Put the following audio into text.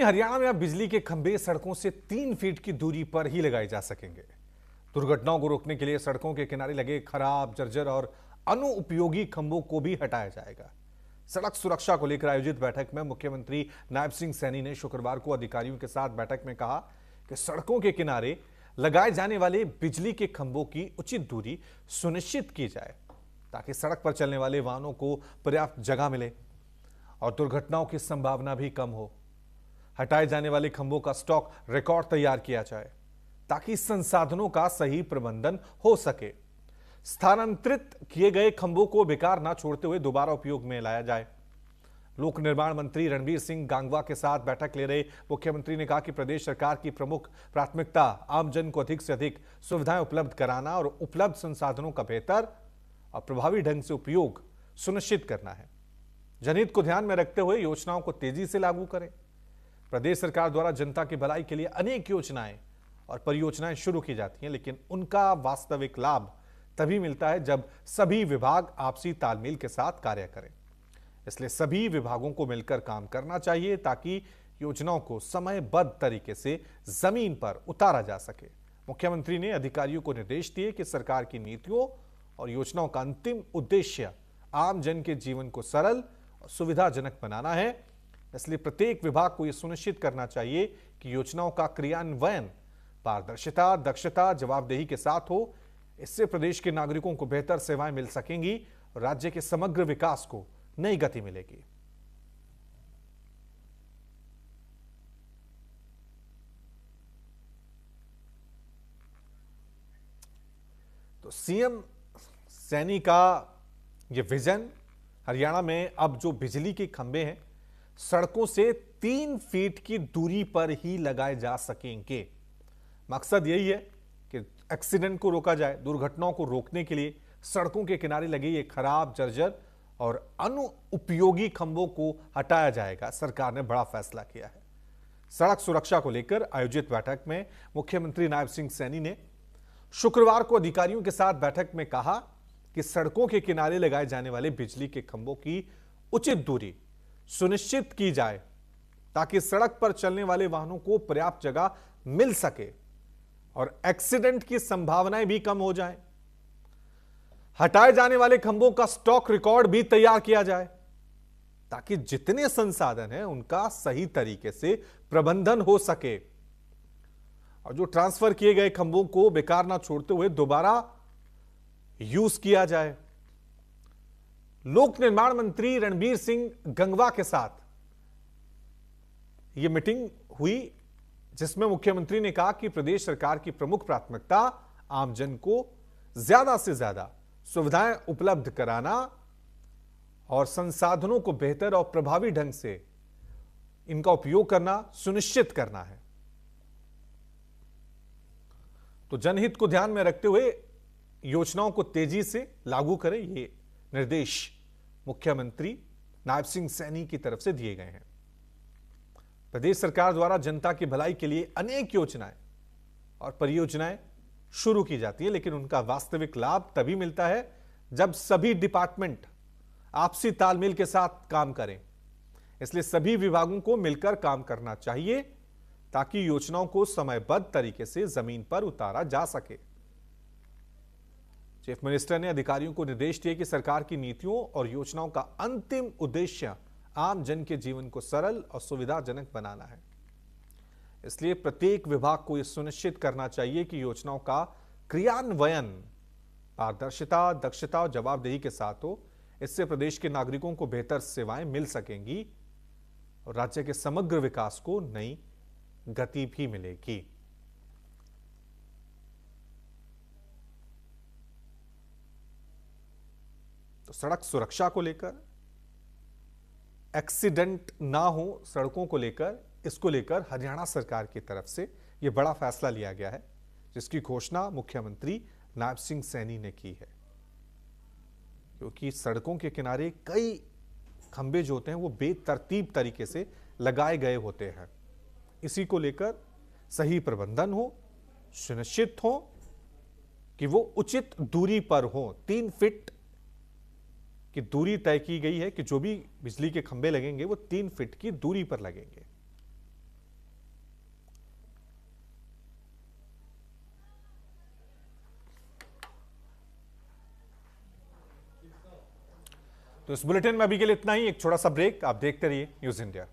हरियाणा में अब बिजली के खंभे सड़कों से 3 फीट की दूरी पर ही लगाए जा सकेंगे। दुर्घटनाओं को रोकने के लिए सड़कों के किनारे लगे खराब, जर्जर और अनुपयोगी खंभों को भी हटाया जाएगा। सड़क सुरक्षा को लेकर आयोजित बैठक में मुख्यमंत्री नायब सिंह सैनी ने शुक्रवार को अधिकारियों के साथ बैठक में कहा कि सड़कों के किनारे लगाए जाने वाले बिजली के खंभों की उचित दूरी सुनिश्चित की जाए, ताकि सड़क पर चलने वाले वाहनों को पर्याप्त जगह मिले और दुर्घटनाओं की संभावना भी कम हो। हटाए जाने वाले खंभों का स्टॉक रिकॉर्ड तैयार किया जाए, ताकि संसाधनों का सही प्रबंधन हो सके। स्थानांतरित किए गए खंभों को बेकार न छोड़ते हुए दोबारा उपयोग में लाया जाए। लोक निर्माण मंत्री रणबीर सिंह गांगवा के साथ बैठक ले रहे मुख्यमंत्री ने कहा कि प्रदेश सरकार की प्रमुख प्राथमिकता आमजन को अधिक से अधिक सुविधाएं उपलब्ध कराना और उपलब्ध संसाधनों का बेहतर और प्रभावी ढंग से उपयोग सुनिश्चित करना है। जनहित को ध्यान में रखते हुए योजनाओं को तेजी से लागू करें। प्रदेश सरकार द्वारा जनता की भलाई के लिए अनेक योजनाएं और परियोजनाएं शुरू की जाती हैं, लेकिन उनका वास्तविक लाभ तभी मिलता है जब सभी विभाग आपसी तालमेल के साथ कार्य करें। इसलिए सभी विभागों को मिलकर काम करना चाहिए, ताकि योजनाओं को समयबद्ध तरीके से जमीन पर उतारा जा सके। मुख्यमंत्री ने अधिकारियों को निर्देश दिए कि सरकार की नीतियों और योजनाओं का अंतिम उद्देश्य आम जन के जीवन को सरल और सुविधाजनक बनाना है। इसलिए प्रत्येक विभाग को यह सुनिश्चित करना चाहिए कि योजनाओं का क्रियान्वयन पारदर्शिता, दक्षता, जवाबदेही के साथ हो। इससे प्रदेश के नागरिकों को बेहतर सेवाएं मिल सकेंगी और राज्य के समग्र विकास को नई गति मिलेगी। तो सीएम सैनी का यह विजन, हरियाणा में अब जो बिजली के खंभे हैं सड़कों से 3 फीट की दूरी पर ही लगाए जा सकेंगे। मकसद यही है कि एक्सीडेंट को रोका जाए। दुर्घटनाओं को रोकने के लिए सड़कों के किनारे लगे ये खराब, जर्जर और अनुपयोगी खंभों को हटाया जाएगा। सरकार ने बड़ा फैसला किया है। सड़क सुरक्षा को लेकर आयोजित बैठक में मुख्यमंत्री नायब सिंह सैनी ने शुक्रवार को अधिकारियों के साथ बैठक में कहा कि सड़कों के किनारे लगाए जाने वाले बिजली के खंभों की उचित दूरी सुनिश्चित की जाए, ताकि सड़क पर चलने वाले वाहनों को पर्याप्त जगह मिल सके और एक्सीडेंट की संभावनाएं भी कम हो जाएं। हटाए जाने वाले खंभों का स्टॉक रिकॉर्ड भी तैयार किया जाए, ताकि जितने संसाधन हैं उनका सही तरीके से प्रबंधन हो सके और जो ट्रांसफर किए गए खंभों को बेकार ना छोड़ते हुए दोबारा यूज किया जाए। लोक निर्माण मंत्री रणबीर सिंह गंगवा के साथ यह मीटिंग हुई, जिसमें मुख्यमंत्री ने कहा कि प्रदेश सरकार की प्रमुख प्राथमिकता आमजन को ज्यादा से ज्यादा सुविधाएं उपलब्ध कराना और संसाधनों को बेहतर और प्रभावी ढंग से इनका उपयोग करना सुनिश्चित करना है। तो जनहित को ध्यान में रखते हुए योजनाओं को तेजी से लागू करें, ये निर्देश मुख्यमंत्री नायब सिंह सैनी की तरफ से दिए गए हैं। प्रदेश सरकार द्वारा जनता की भलाई के लिए अनेक योजनाएं और परियोजनाएं शुरू की जाती है, लेकिन उनका वास्तविक लाभ तभी मिलता है जब सभी डिपार्टमेंट आपसी तालमेल के साथ काम करें। इसलिए सभी विभागों को मिलकर काम करना चाहिए, ताकि योजनाओं को समयबद्ध तरीके से जमीन पर उतारा जा सके। चीफ मिनिस्टर ने अधिकारियों को निर्देश दिए कि सरकार की नीतियों और योजनाओं का अंतिम उद्देश्य आम जन के जीवन को सरल और सुविधाजनक बनाना है। इसलिए प्रत्येक विभाग को यह सुनिश्चित करना चाहिए कि योजनाओं का क्रियान्वयन पारदर्शिता, दक्षता और जवाबदेही के साथ हो। इससे प्रदेश के नागरिकों को बेहतर सेवाएं मिल सकेंगी और राज्य के समग्र विकास को नई गति भी मिलेगी। तो सड़क सुरक्षा को लेकर, एक्सीडेंट ना हो सड़कों को लेकर, इसको लेकर हरियाणा सरकार की तरफ से यह बड़ा फैसला लिया गया है, जिसकी घोषणा मुख्यमंत्री नायब सिंह सैनी ने की है। क्योंकि सड़कों के किनारे कई खंभे जो होते हैं वो बेतरतीब तरीके से लगाए गए होते हैं। इसी को लेकर सही प्रबंधन हो, सुनिश्चित हो कि वो उचित दूरी पर हो। 3 फीट की दूरी तय की गई है कि जो भी बिजली के खंभे लगेंगे वो 3 फीट की दूरी पर लगेंगे। तो इस बुलेटिन में अभी के लिए इतना ही। एक छोटा सा ब्रेक, आप देखते रहिए न्यूज़ इंडिया।